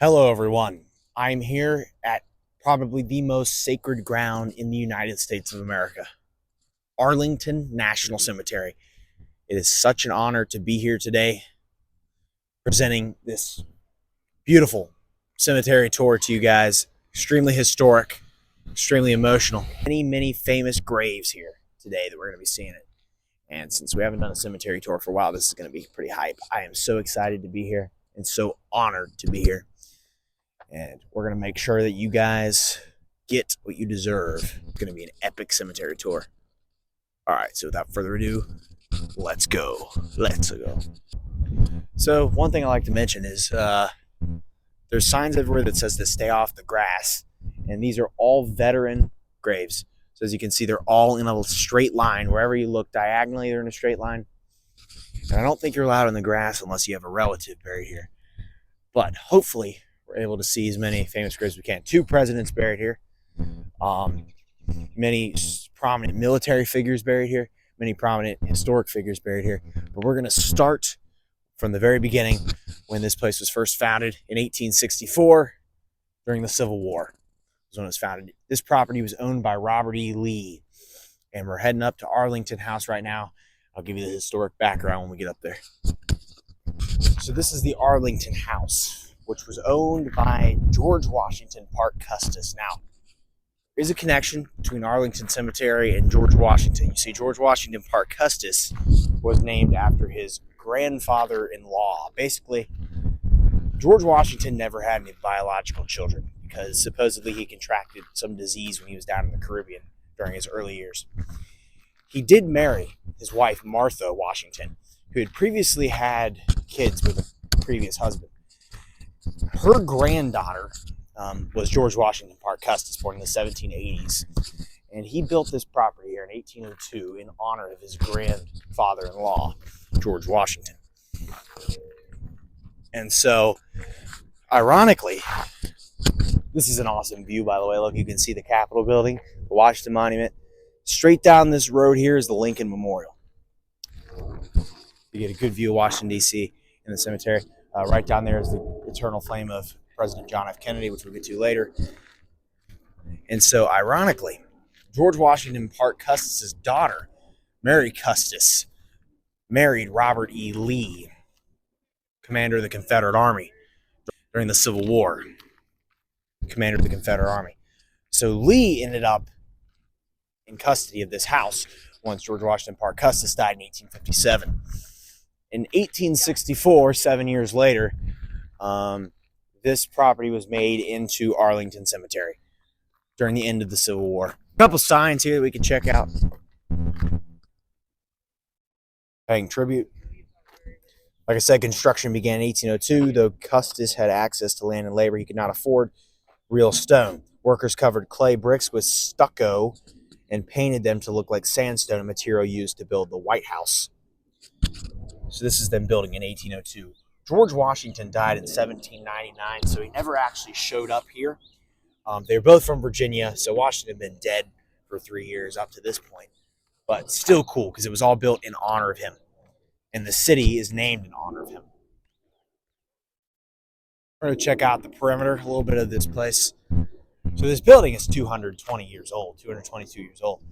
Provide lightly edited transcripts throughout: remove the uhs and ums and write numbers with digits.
Hello, everyone. I'm here at probably the most sacred ground in the United States of America, Arlington National Cemetery. It is such an honor to be here today, presenting this beautiful cemetery tour to you guys. Extremely historic, extremely emotional. Many famous graves here today that we're going to be seeing it. And since we haven't done a cemetery tour for a while, this is going to be pretty hype. I am so excited to be here and so honored to be here. And we're going to make sure that you guys get what you deserve. It's going to be an epic cemetery tour. All right, so without further ado, let's go. Let's go. So one thing I like to mention is there's signs everywhere that says to stay off the grass. And these are all veteran graves. So as you can see, they're all in a straight line. Wherever you look diagonally, they're in a straight line. And I don't think you're allowed in the grass unless you have a relative buried here. But hopefully we're able to see as many famous graves as we can. 2 presidents buried here. Many prominent military figures buried here. Many prominent historic figures buried here. But we're going to start from the very beginning when this place was first founded in 1864 during the Civil War. Was when it was founded. This property was owned by Robert E. Lee. And we're heading up to Arlington House right now. I'll give you the historic background when we get up there. So this is the Arlington House, which was owned by George Washington Parke Custis. Now, there is a connection between Arlington Cemetery and George Washington. You see, George Washington Parke Custis was named after his grandfather-in-law. Basically, George Washington never had any biological children because supposedly he contracted some disease when he was down in the Caribbean during his early years. He did marry his wife, Martha Washington, who had previously had kids with a previous husband. Her granddaughter was George Washington Parke Custis, born in the 1780s. And he built this property here in 1802 in honor of his grandfather-in-law, George Washington. And so, ironically, this is an awesome view, by the way. Look, you can see the Capitol building, the Washington Monument. Straight down this road here is the Lincoln Memorial. You get a good view of Washington, D.C. in the cemetery. Right down there is the eternal flame of President John F. Kennedy, which we'll get to later. And so, ironically, George Washington Parke Custis' daughter, Mary Custis, married Robert E. Lee, commander of the Confederate Army during the Civil War. Commander of the Confederate Army. So Lee ended up in custody of this house once George Washington Parke Custis died in 1857. In 1864, 7 years later, this property was made into Arlington Cemetery during the end of the Civil War. A couple signs here that we can check out. Paying tribute. Like I said, construction began in 1802. Though Custis had access to land and labor, he could not afford real stone. Workers covered clay bricks with stucco and painted them to look like sandstone, a material used to build the White House. So this is them building in 1802. George Washington died in 1799, so he never actually showed up here. They were both from Virginia, so Washington had been dead for 3 years up to this point. But still cool, because it was all built in honor of him. And the city is named in honor of him. We're going to check out the perimeter, a little bit of this place. So this building is 220 years old, 222 years old.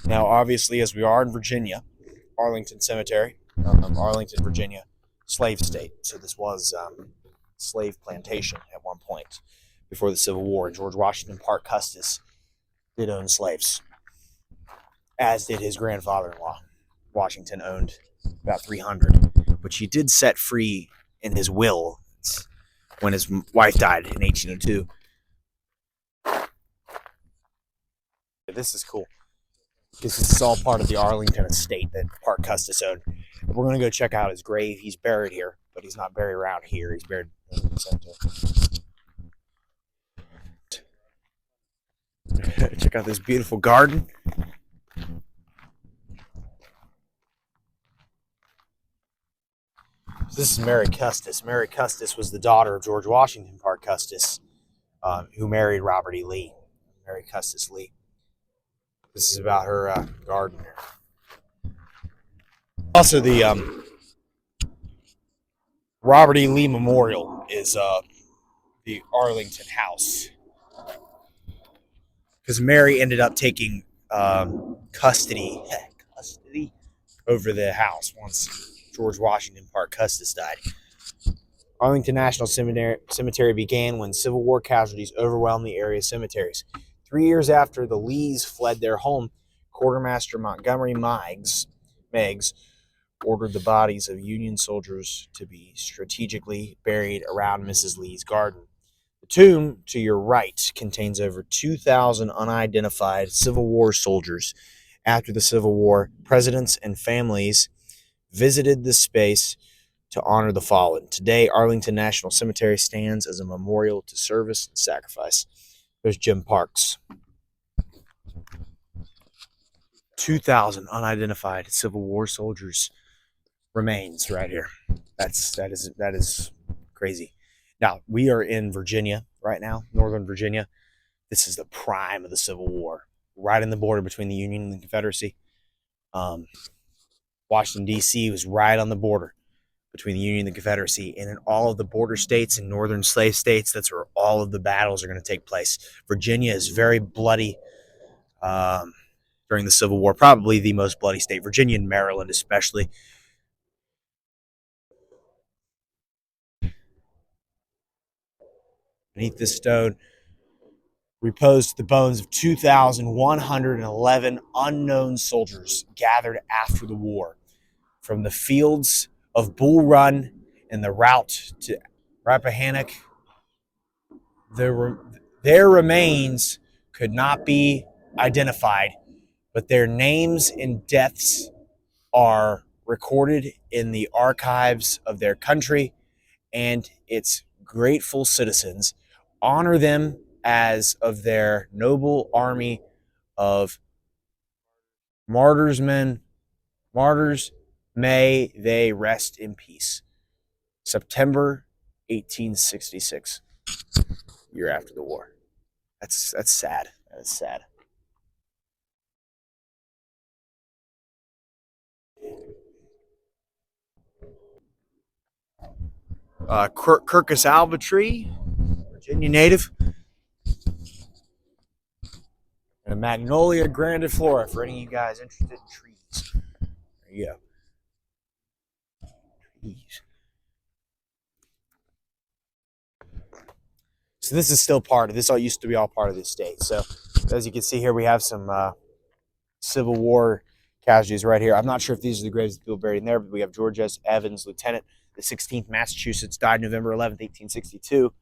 Now, obviously, as we are in Virginia, Arlington Cemetery, Arlington, Virginia, slave state. So this was slave plantation at one point before the Civil War. George Washington Parke Custis did own slaves, as did his grandfather-in-law. Washington owned about 300, which he did set free in his will when his wife died in 1802. This is cool. This is all part of the Arlington estate that Parke Custis owned. We're going to go check out his grave. He's buried here, but he's not buried around here. He's buried in the cemetery. Check out this beautiful garden. This is Mary Custis. Mary Custis was the daughter of George Washington Parke Custis. who married Robert E. Lee, Mary Custis Lee. This is about her garden. Also, the Robert E. Lee Memorial is the Arlington house, because Mary ended up taking custody over the house once George Washington Parke Custis died. Arlington National Cemetery began when Civil War casualties overwhelmed the area's cemeteries. 3 years after the Lees fled their home, Quartermaster Montgomery Meigs ordered the bodies of Union soldiers to be strategically buried around Mrs. Lee's garden. The tomb to your right contains over 2,000 unidentified Civil War soldiers. After the Civil War, presidents and families visited the space to honor the fallen. Today, Arlington National Cemetery stands as a memorial to service and sacrifice. There's Jim Parks. 2,000 unidentified Civil War soldiers remains right here. That is crazy. Now, we are in Virginia right now, Northern Virginia. This is the prime of the Civil War, right in the border between the Union and the Confederacy. Washington, D.C. was right on the border between the Union and the Confederacy, and in all of the border states and northern slave states, that's where all of the battles are going to take place. Virginia is very bloody during the Civil War, probably the most bloody state. Virginia and Maryland especially. Beneath this stone reposed the bones of 2,111 unknown soldiers gathered after the war from the fields of Bull Run and the route to Rappahannock. Their remains could not be identified, but their names and deaths are recorded in the archives of their country, and its grateful citizens honor them as of their noble army of martyrs. May they rest in peace. September 1866, year after the war. That's sad. That is sad. Kirkus alba tree, Virginia native, and a Magnolia grandiflora for any of you guys interested in trees. There you go. Trees. So this is still part of this. All used to be all part of the state. So as you can see here, we have some Civil War casualties right here. I'm not sure if these are the graves of people buried in there, but we have George S. Evans, Lieutenant, the 16th Massachusetts, died November 11th, 1862.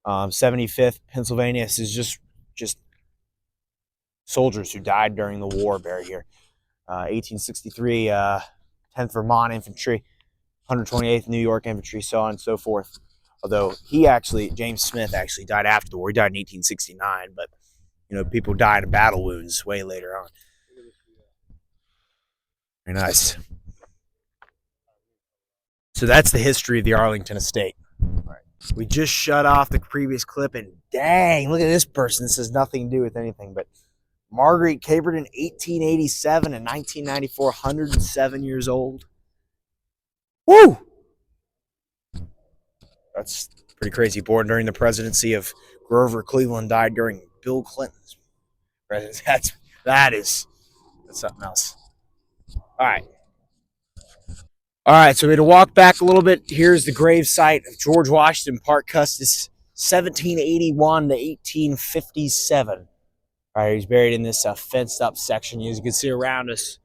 75th Pennsylvania. This is just soldiers who died during the war buried here. 1863, 10th Vermont Infantry, 128th New York Infantry, so on and so forth. Although James Smith actually died after the war. He died in 1869, but people died of battle wounds way later on. Very nice. So that's the history of the Arlington estate. Right. We just shut off the previous clip, and dang, look at this person. This has nothing to do with anything, but Marguerite Caperton, 1887 and 1994, 107 years old. Woo! That's pretty crazy. Born during the presidency of Grover Cleveland, died during Bill Clinton's presidency. That's something else. All right, so we had to walk back a little bit. Here's the grave site of George Washington Parke Custis, 1781 to 1857. All right, he's buried in this fenced-up section. As you can see around us,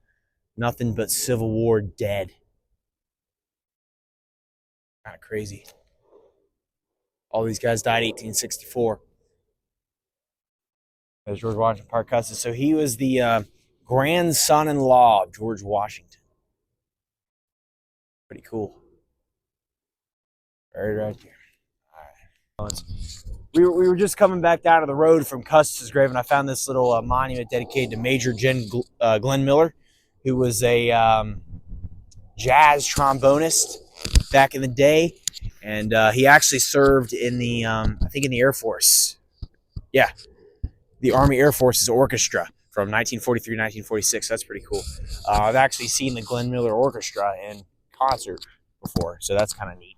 nothing but Civil War dead. Kind of crazy. All these guys died 1864. There's George Washington Parke Custis. So he was the grandson-in-law of George Washington. Pretty cool. Right here. All right. We were just coming back down to the road from Custis' grave, and I found this little monument dedicated to Major Glenn Miller, who was a jazz trombonist back in the day. and he actually served in the I think in the Air Force. Yeah, the Army Air Force's orchestra from 1943 to 1946. That's pretty cool. I've actually seen the Glenn Miller Orchestra in concert before, so that's kind of neat.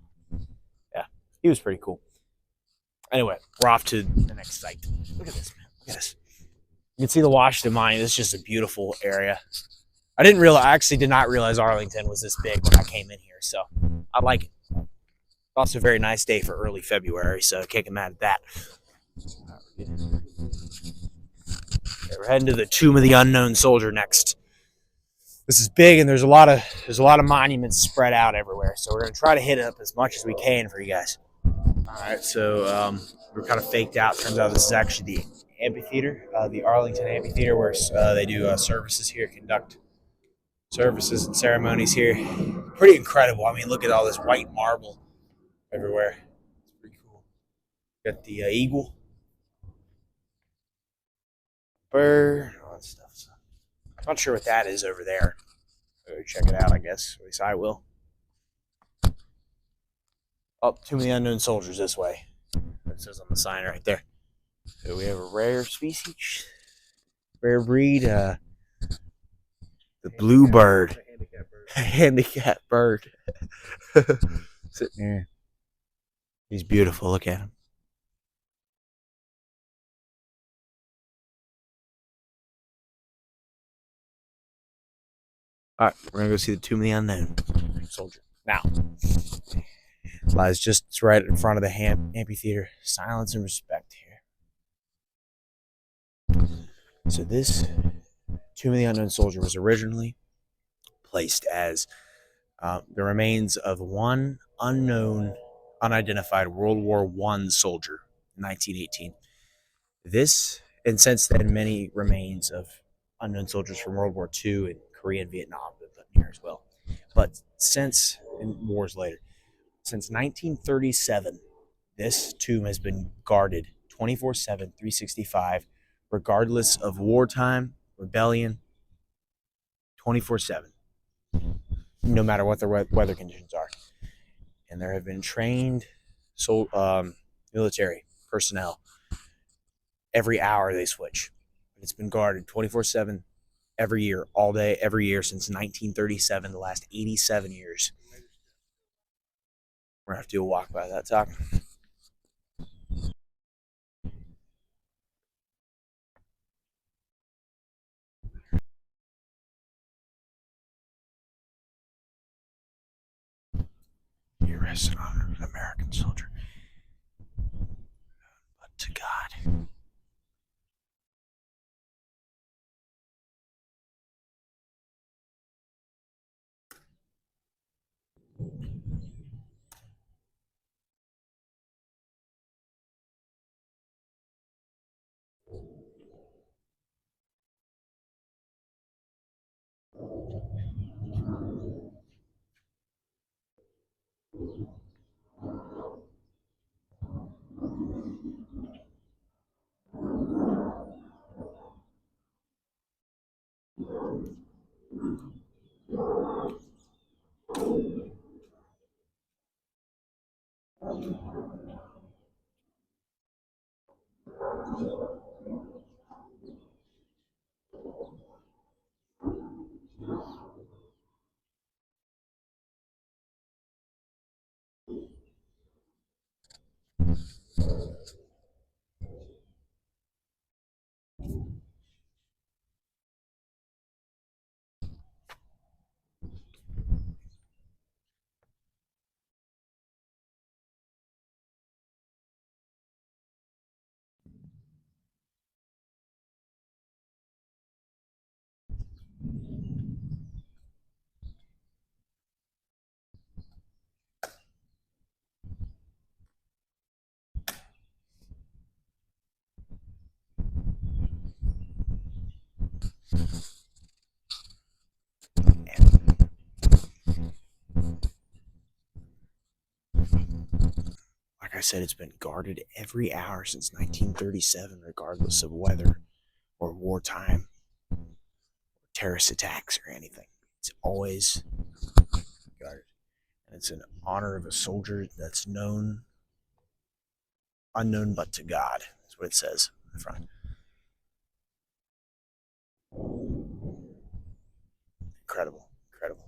Yeah, he was pretty cool. Anyway, we're off to the next site. Look at this, man. Look at this. You can see the Washington Monument. It's just a beautiful area. I actually did not realize Arlington was this big when I came in here, so I like it. Also a very nice day for early February, so can't get mad at that. Okay, we're heading to the Tomb of the Unknown Soldier next. This is big, and there's a lot of monuments spread out everywhere, so we're gonna try to hit it up as much as we can for you guys. All right, so we're kind of faked out. Turns out this is actually the amphitheater, the Arlington Amphitheater, where they do services here, conduct services and ceremonies here. Pretty incredible. I mean, look at all this white marble everywhere. It's pretty cool. Got the eagle, bird, all that stuff. So, I'm not sure what that is over there. Go check it out, I guess. At least I will. Oh, Tomb of the Unknown Soldiers this way. It says on the sign right there. So we have a rare species, rare breed, the blue bird. Handicap bird. Sitting there. He's beautiful. Look at him. All right, we're gonna go see the Tomb of the Unknown Soldier now. Lies just right in front of the amphitheater. Silence and respect here. So this Tomb of the Unknown Soldier was originally placed as the remains of one unknown, unidentified World War I soldier in 1918. This, and since then, many remains of unknown soldiers from World War II and Korea and Vietnam have been put in here as well. But since, in wars later, since 1937, this tomb has been guarded 24/7, 365, regardless of wartime, rebellion, 24/7, no matter what the weather conditions are. And there have been trained military personnel. Every hour they switch. It's been guarded 24/7 every year, all day, every year since 1937, the last 87 years. We're going to have to do a walk by that talk. He rests in honor of an American soldier. But to God. Like I said, it's been guarded every hour since 1937, regardless of weather or wartime, terrorist attacks, or anything. It's always guarded. It's in honor of a soldier that's unknown but to God. That's what it says in the front. Incredible, incredible.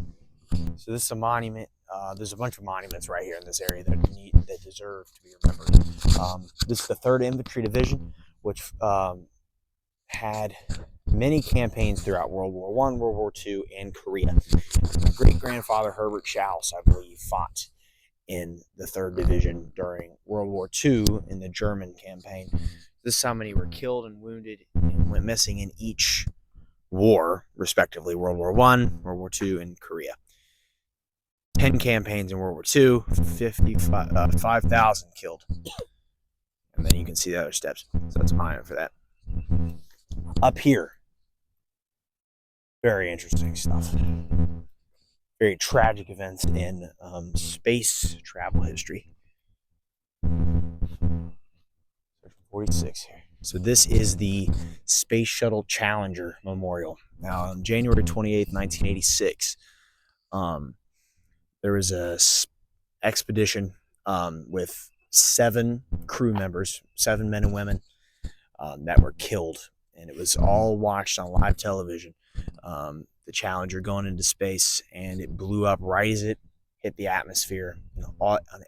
So this is a monument. There's a bunch of monuments right here in this area that deserve to be remembered. This is the 3rd Infantry Division, which had many campaigns throughout World War I, World War II, and Korea. My great-grandfather Herbert Schaus, I believe, fought in the 3rd Division during World War II in the German campaign. This is how many were killed and wounded and went missing in each war, respectively, World War I, World War II, and Korea. 10 campaigns in World War II, 5,000 killed. And then you can see the other steps. So that's a monument for that. Up here, very interesting stuff. Very tragic events in space travel history. 46 here. So this is the Space Shuttle Challenger Memorial. Now, on January 28th, 1986, there was a expedition with 7 crew members, 7 men and women that were killed, and it was all watched on live television. The Challenger going into space, and it blew up right as it hit the atmosphere.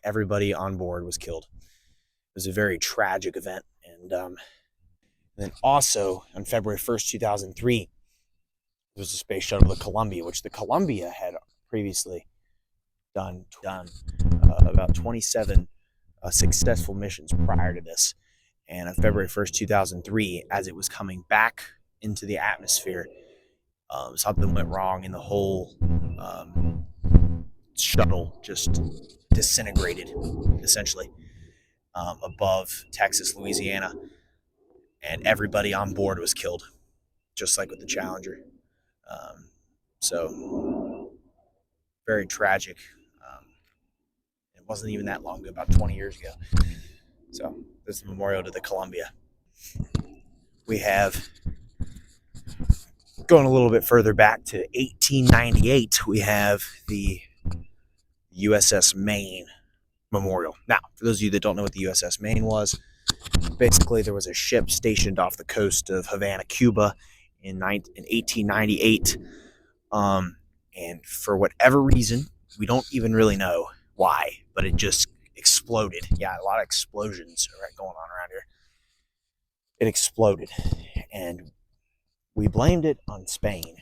Everybody on board was killed. It was a very tragic event. And then also on February 1st, 2003, there was a space shuttle, the Columbia, which the Columbia had previously done about 27 successful missions prior to this. And on February 1st, 2003, as it was coming back into the atmosphere, something went wrong, and the whole shuttle just disintegrated, essentially, above Texas, Louisiana, and everybody on board was killed, just like with the Challenger. So, very tragic. It wasn't even that long ago, about 20 years ago. So, this is the memorial to the Columbia. We have, going a little bit further back to 1898, we have the USS Maine Memorial. Now, for those of you that don't know what the USS Maine was, basically there was a ship stationed off the coast of Havana, Cuba in 1898. And for whatever reason, we don't even really know why, but it just exploded. Yeah, a lot of explosions are going on around here. It exploded, and we blamed it on Spain.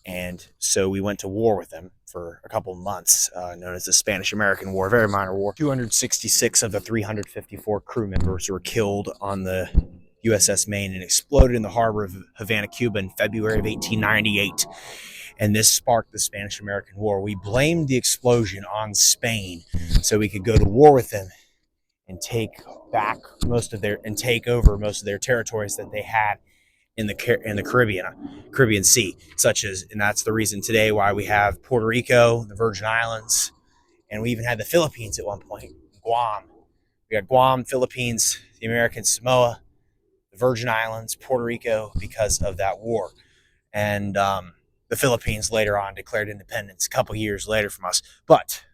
And so we went to war with them for a couple of months, known as the Spanish-American War, very minor war. 266 of the 354 crew members were killed on the USS Maine and exploded in the harbor of Havana, Cuba in February of 1898. And this sparked the Spanish-American War. We blamed the explosion on Spain so we could go to war with them and take over most of their territories that they had in the Caribbean Sea, and that's the reason today why we have Puerto Rico, the Virgin Islands, and we even had the Philippines at one point, Guam. We got Guam, Philippines, the American Samoa, the Virgin Islands, Puerto Rico, because of that war. And the Philippines later on declared independence a couple years later from us, but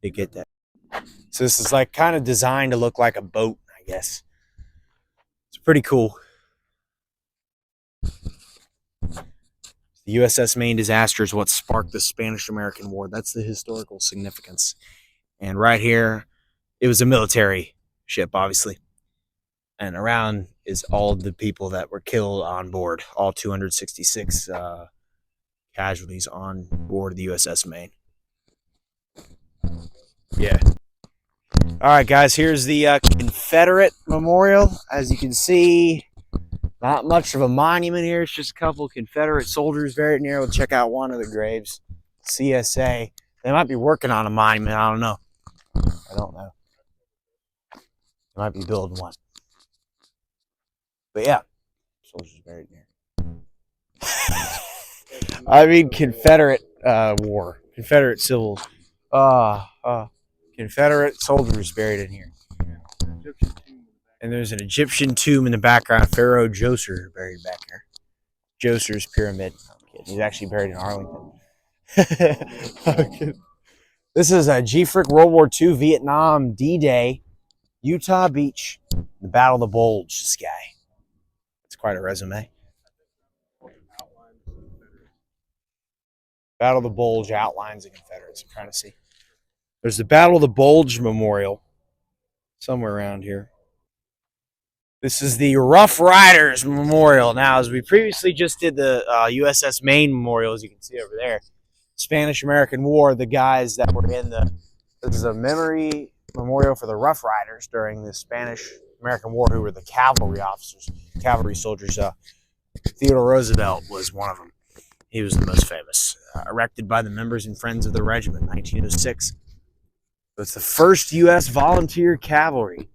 they get that. So this is like kind of designed to look like a boat, I guess. It's pretty cool. The USS Maine disaster is what sparked the Spanish-American War. That's the historical significance. And right here, it was a military ship, obviously. And around is all of the people that were killed on board, all 266 casualties on board the USS Maine. Yeah. All right, guys, here's the Confederate Memorial. As you can see, not much of a monument here. It's just a couple of Confederate soldiers buried near. We'll check out one of the graves. CSA. They might be working on a monument. I don't know. They might be building one. But yeah, soldiers buried near. I mean, Confederate war. Confederate Civil. Confederate soldiers buried in here. And there's an Egyptian tomb in the background. Pharaoh Djoser buried back here. Djoser's pyramid. No, I'm kidding. He's actually buried in Arlington. This is a G-Frick World War II, Vietnam, D-Day, Utah Beach, the Battle of the Bulge. This guy. It's quite a resume. Battle of the Bulge outlines the Confederates. I'm trying to see. There's the Battle of the Bulge Memorial somewhere around here. This is the Rough Riders Memorial. Now, as we previously just did the USS Maine Memorial, as you can see over there, Spanish-American War, the guys that were in the... This is a memory memorial for the Rough Riders during the Spanish-American War, who were the cavalry officers, cavalry soldiers. Theodore Roosevelt was one of them. He was the most famous. Erected by the members and friends of the regiment, 1906. So it's the first U.S. volunteer cavalry.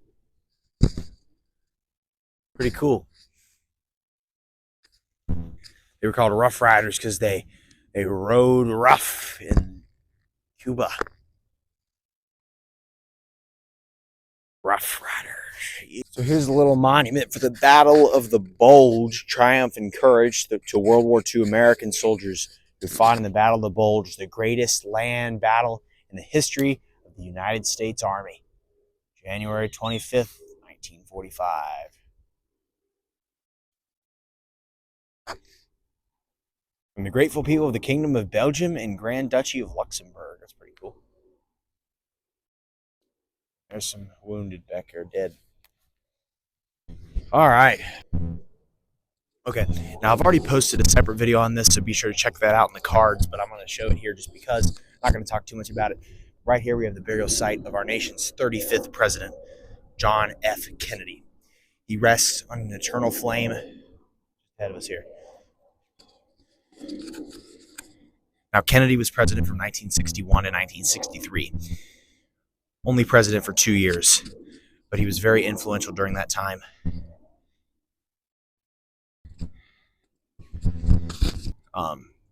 Pretty cool. They were called Rough Riders because they rode rough in Cuba. Rough Riders. So here's a little monument for the Battle of the Bulge, triumph and courage to World War II American soldiers who fought in the Battle of the Bulge, the greatest land battle in the history of the United States Army. January 25th, 1945. From the grateful people of the Kingdom of Belgium and Grand Duchy of Luxembourg. That's pretty cool. There's some wounded back here, dead. All right. Okay, now I've already posted a separate video on this, so be sure to check that out in the cards, but I'm going to show it here just because I'm not going to talk too much about it. Right here we have the burial site of our nation's 35th president, John F. Kennedy. He rests on an eternal flame ahead of us here. Now, Kennedy was president from 1961 to 1963. Only president for 2 years, but he was very influential during that time.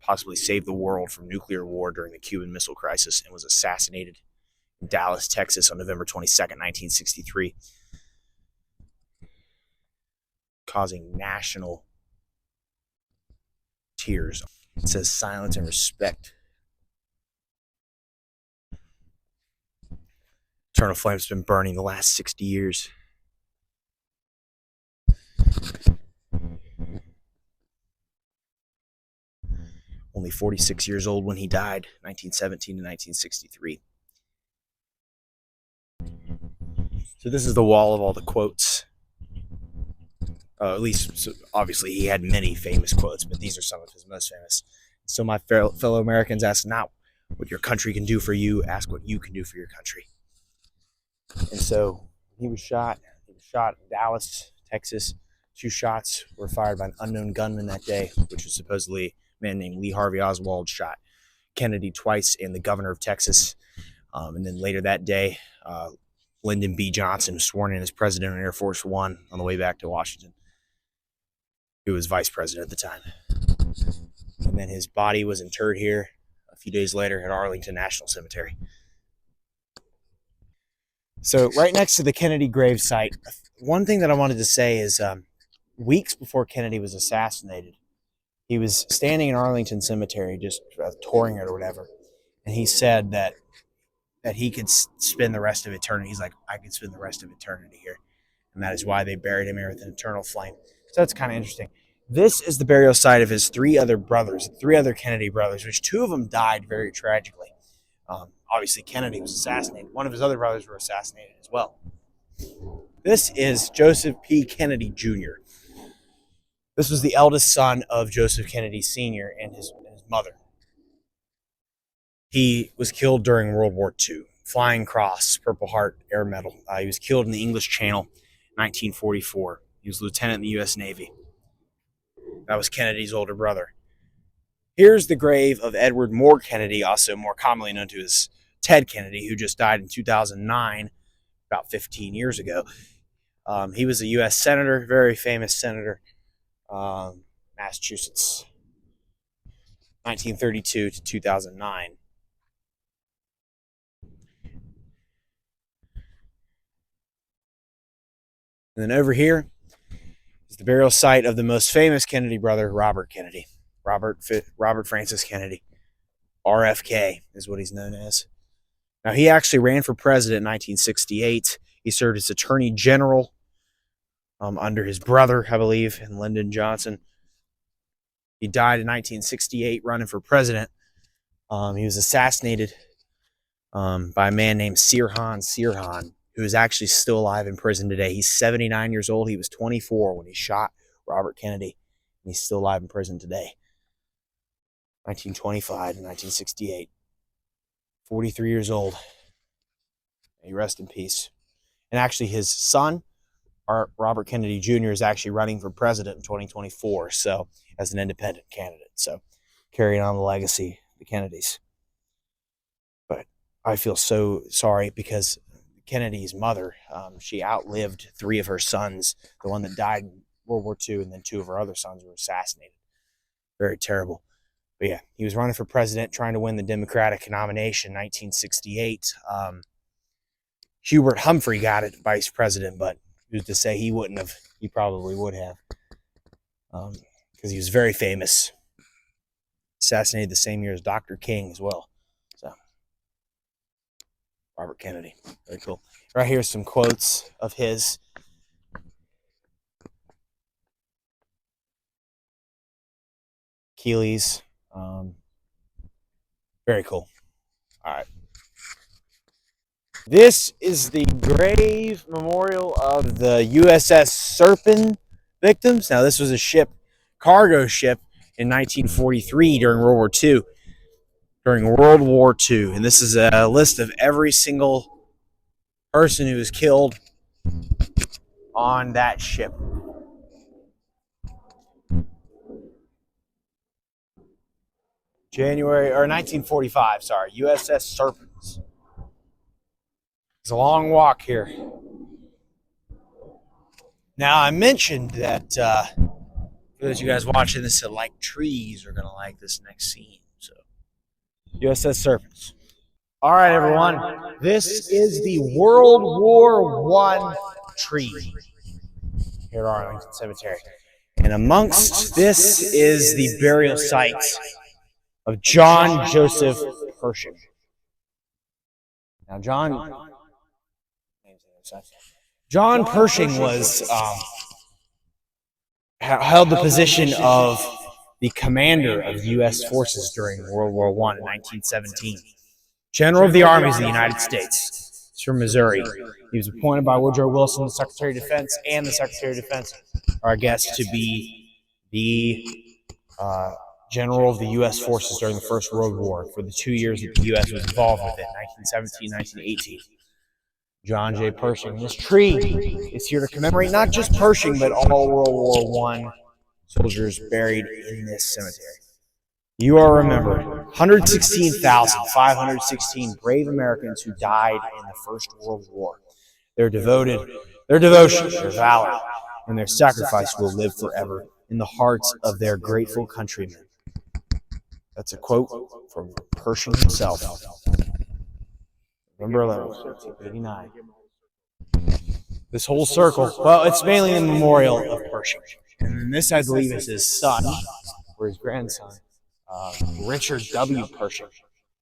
Possibly saved the world from nuclear war during the Cuban Missile Crisis and was assassinated in Dallas, Texas on November 22nd, 1963, causing national tears. It says silence and respect. Eternal Flame's been burning the last 60 years. Only 46 years old when he died, 1917 to 1963. So this is the wall of all the quotes. At least, so obviously, he had many famous quotes, but these are some of his most famous. So my fellow Americans, ask not what your country can do for you, ask what you can do for your country. And so he was shot. He was shot in Dallas, Texas. 2 shots were fired by an unknown gunman that day, which was supposedly a man named Lee Harvey Oswald. Shot Kennedy twice and the governor of Texas. And then later that day, Lyndon B. Johnson was sworn in as president on Air Force One on the way back to Washington, who was vice president at the time. And then his body was interred here a few days later at Arlington National Cemetery. So right next to the Kennedy gravesite, one thing that I wanted to say is weeks before Kennedy was assassinated, he was standing in Arlington Cemetery, just touring it or whatever, and he said that he could spend the rest of eternity. He's like, I could spend the rest of eternity here. And that is why they buried him here with an eternal flame. So that's kind of interesting. This is the burial site of his 3 other brothers, 3 other Kennedy brothers, which 2 of them died very tragically. Obviously, Kennedy was assassinated. One of his other brothers were assassinated as well. This is Joseph P. Kennedy Jr. This was the eldest son of Joseph Kennedy Sr. and his mother. He was killed during World War II. Flying Cross, Purple Heart, Air Medal. He was killed in the English Channel in 1944. He was lieutenant in the U.S. Navy. That was Kennedy's older brother. Here's the grave of Edward Moore Kennedy, also more commonly known to as Ted Kennedy, who just died in 2009, about 15 years ago. He was a U.S. senator, very famous senator, Massachusetts, 1932 to 2009. And then over here is the burial site of the most famous Kennedy brother, Robert Kennedy. Robert Francis Kennedy. RFK is what he's known as. Now, he actually ran for president in 1968. He served as Attorney General under his brother, I believe, and Lyndon Johnson. He died in 1968 running for president. He was assassinated by a man named Sirhan, who is actually still alive in prison today. He's 79 years old. He was 24 when he shot Robert Kennedy, and he's still alive in prison today. 1925 to 1968. 43 years old. May he rest in peace. And actually, his son, Robert Kennedy Jr., is actually running for president in 2024, so as an independent candidate. So carrying on the legacy of the Kennedys. But I feel so sorry because Kennedy's mother, she outlived 3 of her sons. The one that died in World War II, and then 2 of her other sons were assassinated. Very terrible. But yeah, he was running for president, trying to win the Democratic nomination in 1968. Hubert Humphrey got it, vice president, but who's to say he wouldn't have? He probably would have, because he was very famous. Assassinated the same year as Dr. King as well. So, Robert Kennedy, very cool. Right here's some quotes of his. Achilles, very cool. All right. This is the grave memorial of the USS Serpent victims. Now, this was a ship, cargo ship, in 1943 during World War II. During World War II. And this is a list of every single person who was killed on that ship. January, or 1945, sorry. USS Serpents. It's a long walk here. Now, I mentioned that for those of you guys watching this that like trees are going to like this next scene. So, USS Serpents. All right, everyone. This is the World War I tree here at Arlington Cemetery. And amongst this is the burial site of John Joseph Pershing. Now, John Pershing was held the position of the commander of the U.S. forces during World War I in 1917. General of the Armies of the United States. He's from Missouri. He was appointed by Woodrow Wilson, the Secretary of Defense, and the Secretary of Defense are, I guess, to be the general of the U.S. forces during the First World War for the 2 years that the U.S. was involved with it, 1917, 1918. John J. Pershing. This tree is here to commemorate not just Pershing, but all World War I soldiers buried in this cemetery. You are remembered. 116,516 brave Americans who died in the First World War. Their devotion, their valor, and their sacrifice will live forever in the hearts of their grateful countrymen. That's a quote from Pershing himself. November 11th, 1989. This whole circle, well, it's mainly a memorial of Pershing. And this, I believe, is his son, or his grandson, Richard W. Pershing,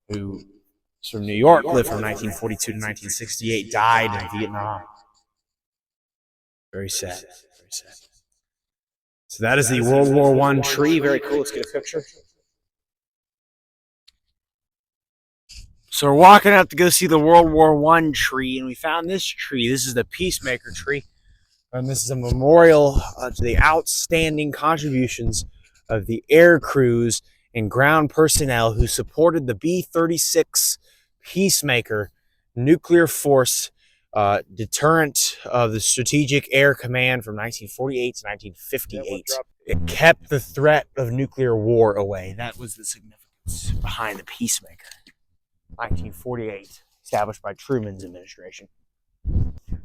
who is from New York, lived from 1942 to 1968, died in Vietnam. Very sad, very sad. So that is the World War I tree. Very cool. Let's get a picture. So we're walking out to go see the World War I tree, and we found this tree. This is the Peacemaker tree, and this is a memorial to the outstanding contributions of the air crews and ground personnel who supported the B-36 Peacemaker nuclear force deterrent of the Strategic Air Command from 1948 to 1958. It kept the threat of nuclear war away. That was the significance behind the Peacemaker. 1948, established by Truman's administration.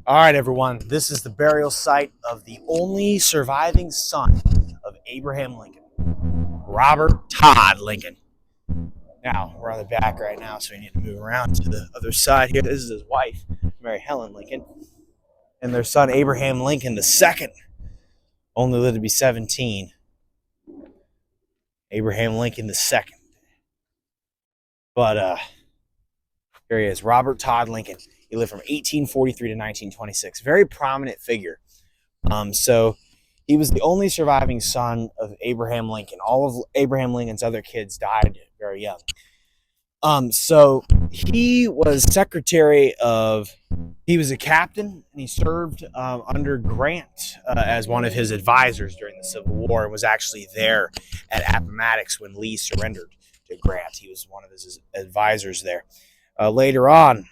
All right, everyone, this is the burial site of the only surviving son of Abraham Lincoln, Robert Todd Lincoln. Now, we're on the back right now, so we need to move around to the other side here. This is his wife, Mary Helen Lincoln, and their son, Abraham Lincoln II, only lived to be 17. Abraham Lincoln II. But, Here he is, Robert Todd Lincoln. He lived from 1843 to 1926. Very prominent figure. So he was the only surviving son of Abraham Lincoln. All of Abraham Lincoln's other kids died very young. So he was he was a captain, and he served under Grant as one of his advisors during the Civil War, and was actually there at Appomattox when Lee surrendered to Grant. He was one of his advisors there. Later on,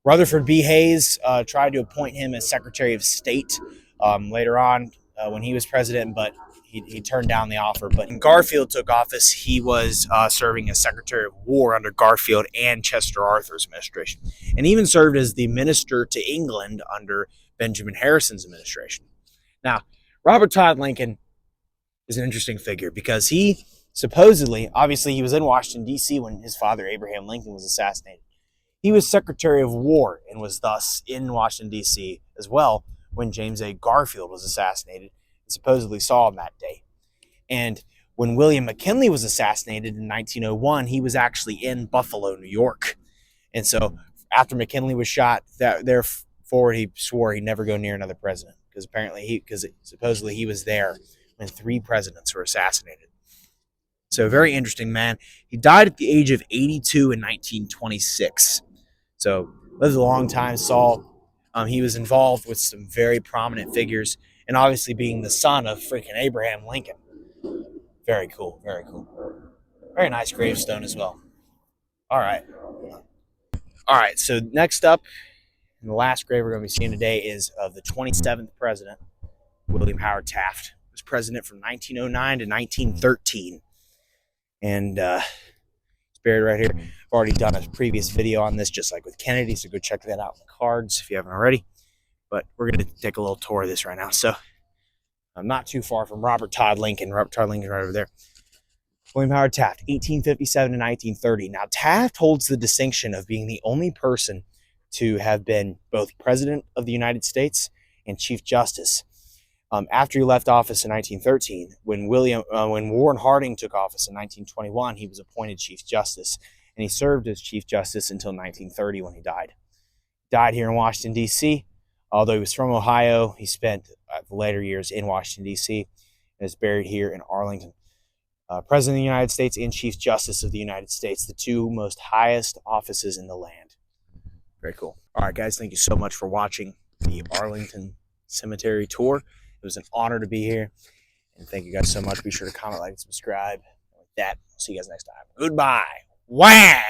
Rutherford B. Hayes tried to appoint him as Secretary of State later on when he was president, but he turned down the offer. But when Garfield took office, he was serving as Secretary of War under Garfield and Chester Arthur's administration, and even served as the minister to England under Benjamin Harrison's administration. Now, Robert Todd Lincoln is an interesting figure because he supposedly, obviously, he was in Washington, D.C. when his father, Abraham Lincoln, was assassinated. He was Secretary of War and was thus in Washington, D.C. as well when James A. Garfield was assassinated, and supposedly saw him that day. And when William McKinley was assassinated in 1901, he was actually in Buffalo, New York. And so after McKinley was shot, therefore he swore he'd never go near another president, because supposedly he was there when 3 presidents were assassinated. So very interesting man. He died at the age of 82 in 1926. So lived a long time. He was involved with some very prominent figures, and obviously being the son of freaking Abraham Lincoln. Very cool, very cool. Very nice gravestone as well. All right. So next up, and the last grave we're going to be seeing today is of the 27th president, William Howard Taft. He was president from 1909 to 1913. And it's buried right here. I've already done a previous video on this, just like with Kennedy, so go check that out in the cards if you haven't already. But we're going to take a little tour of this right now. So I'm not too far from Robert Todd Lincoln. Robert Todd Lincoln right over there. William Howard Taft, 1857 to 1930. Now, Taft holds the distinction of being the only person to have been both President of the United States and Chief Justice. After he left office in 1913, when Warren Harding took office in 1921, he was appointed Chief Justice, and he served as Chief Justice until 1930 when he died. Died here in Washington, D.C. Although he was from Ohio, he spent the later years in Washington, D.C., and is buried here in Arlington. President of the United States and Chief Justice of the United States, the 2 most highest offices in the land. Very cool. All right, guys, thank you so much for watching the Arlington Cemetery tour. It was an honor to be here, and thank you guys so much. Be sure to comment, like, and subscribe. And with that, I'll see you guys next time. Goodbye. Wah!